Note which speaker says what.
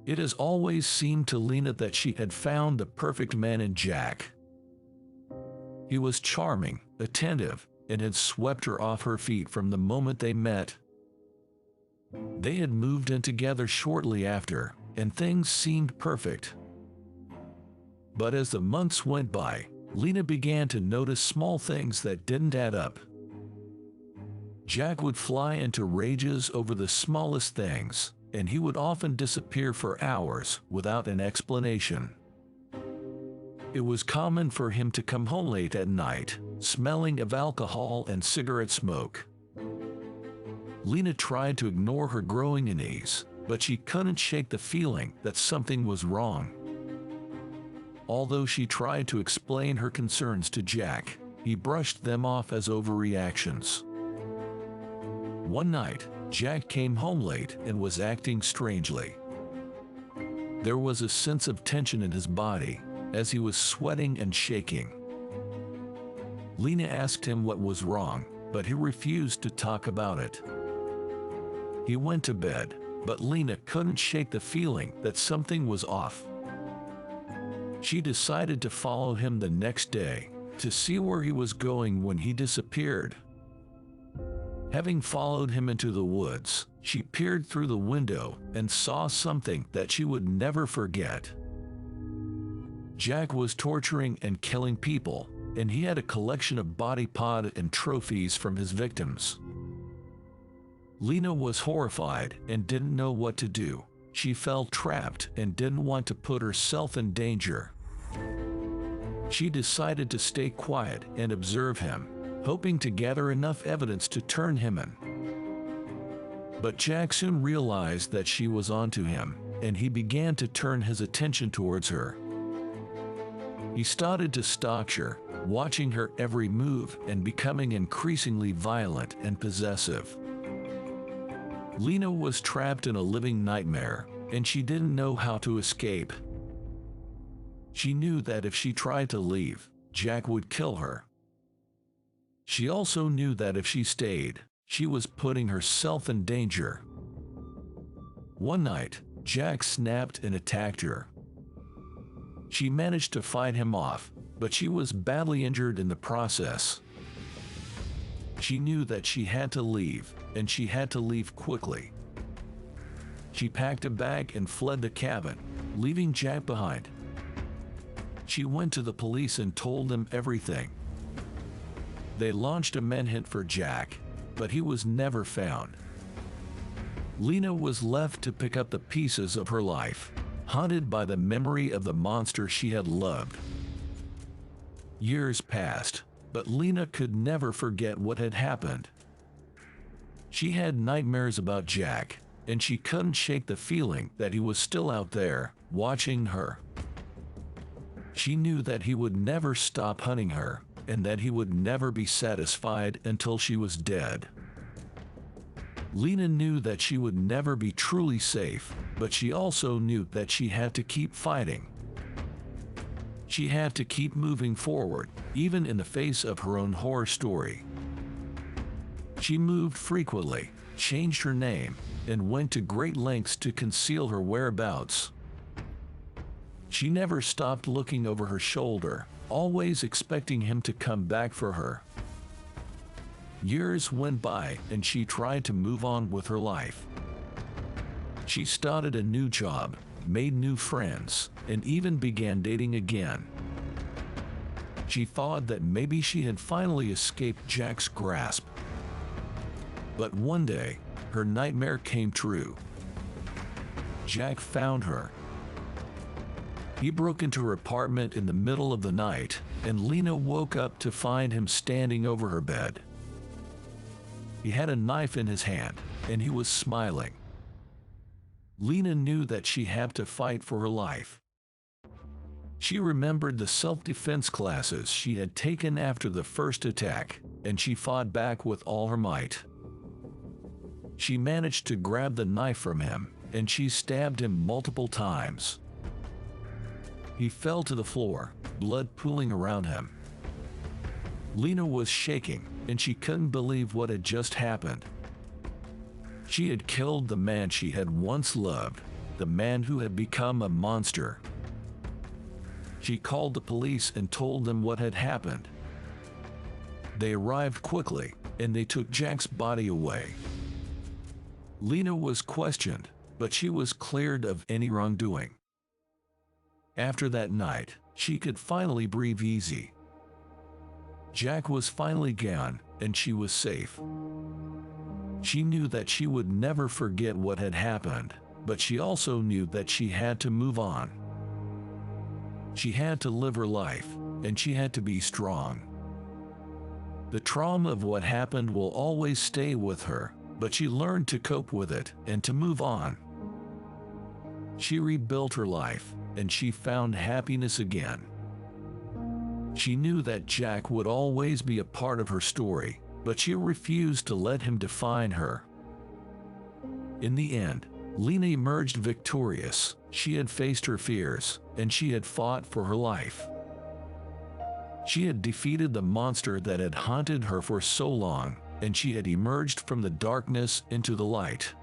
Speaker 1: It has always seemed to Lena that she had found the perfect man in Jack. He was charming, attentive, and had swept her off her feet from the moment they met. They had moved in together shortly after, and things seemed perfect. But as the months went by, Lena began to notice small things that didn't add up. Jack would fly into rages over the smallest things, and he would often disappear for hours without an explanation. It was common for him to come home late at night, smelling of alcohol and cigarette smoke. Lena tried to ignore her growing unease, but she couldn't shake the feeling that something was wrong. Although she tried to explain her concerns to Jack, he brushed them off as overreactions. One night, Jack came home late and was acting strangely. There was a sense of tension in his body, as he was sweating and shaking. Lena asked him what was wrong, but he refused to talk about it. He went to bed, but Lena couldn't shake the feeling that something was off. She decided to follow him the next day, to see where he was going when he disappeared. Having followed him into the woods, she peered through the window and saw something that she would never forget. Jack was torturing and killing people, and he had a collection of body parts and trophies from his victims. Lena was horrified and didn't know what to do. She felt trapped and didn't want to put herself in danger. She decided to stay quiet and observe him, hoping to gather enough evidence to turn him in. But Jack soon realized that she was onto him, and he began to turn his attention towards her. He started to stalk her, watching her every move and becoming increasingly violent and possessive. Lena was trapped in a living nightmare, and she didn't know how to escape. She knew that if she tried to leave, Jack would kill her. She also knew that if she stayed, she was putting herself in danger. One night, Jack snapped and attacked her. She managed to fight him off, but she was badly injured in the process. She knew that she had to leave, and she had to leave quickly. She packed a bag and fled the cabin, leaving Jack behind. She went to the police and told them everything. They launched a manhunt for Jack, but he was never found. Lena was left to pick up the pieces of her life, haunted by the memory of the monster she had loved. Years passed, but Lena could never forget what had happened. She had nightmares about Jack, and she couldn't shake the feeling that he was still out there, watching her. She knew that he would never stop hunting her, and that he would never be satisfied until she was dead. Lena knew that she would never be truly safe, but she also knew that she had to keep fighting. She had to keep moving forward, even in the face of her own horror story. She moved frequently, changed her name, and went to great lengths to conceal her whereabouts. She never stopped looking over her shoulder, always expecting him to come back for her. Years went by, and she tried to move on with her life. She started a new job, made new friends, and even began dating again. She thought that maybe she had finally escaped Jack's grasp. But one day, her nightmare came true. Jack found her. He broke into her apartment in the middle of the night, and Lena woke up to find him standing over her bed. He had a knife in his hand, and he was smiling. Lena knew that she had to fight for her life. She remembered the self-defense classes she had taken after the first attack, and she fought back with all her might. She managed to grab the knife from him, and she stabbed him multiple times. He fell to the floor, blood pooling around him. Lena was shaking, and she couldn't believe what had just happened. She had killed the man she had once loved, the man who had become a monster. She called the police and told them what had happened. They arrived quickly, and they took Jack's body away. Lena was questioned, but she was cleared of any wrongdoing. After that night, she could finally breathe easy. Jack was finally gone, and she was safe. She knew that she would never forget what had happened, but she also knew that she had to move on. She had to live her life, and she had to be strong. The trauma of what happened will always stay with her, but she learned to cope with it and to move on. She rebuilt her life, and she found happiness again. She knew that Jack would always be a part of her story, but she refused to let him define her. In the end, Lena emerged victorious. She had faced her fears, and she had fought for her life. She had defeated the monster that had haunted her for so long, and she had emerged from the darkness into the light.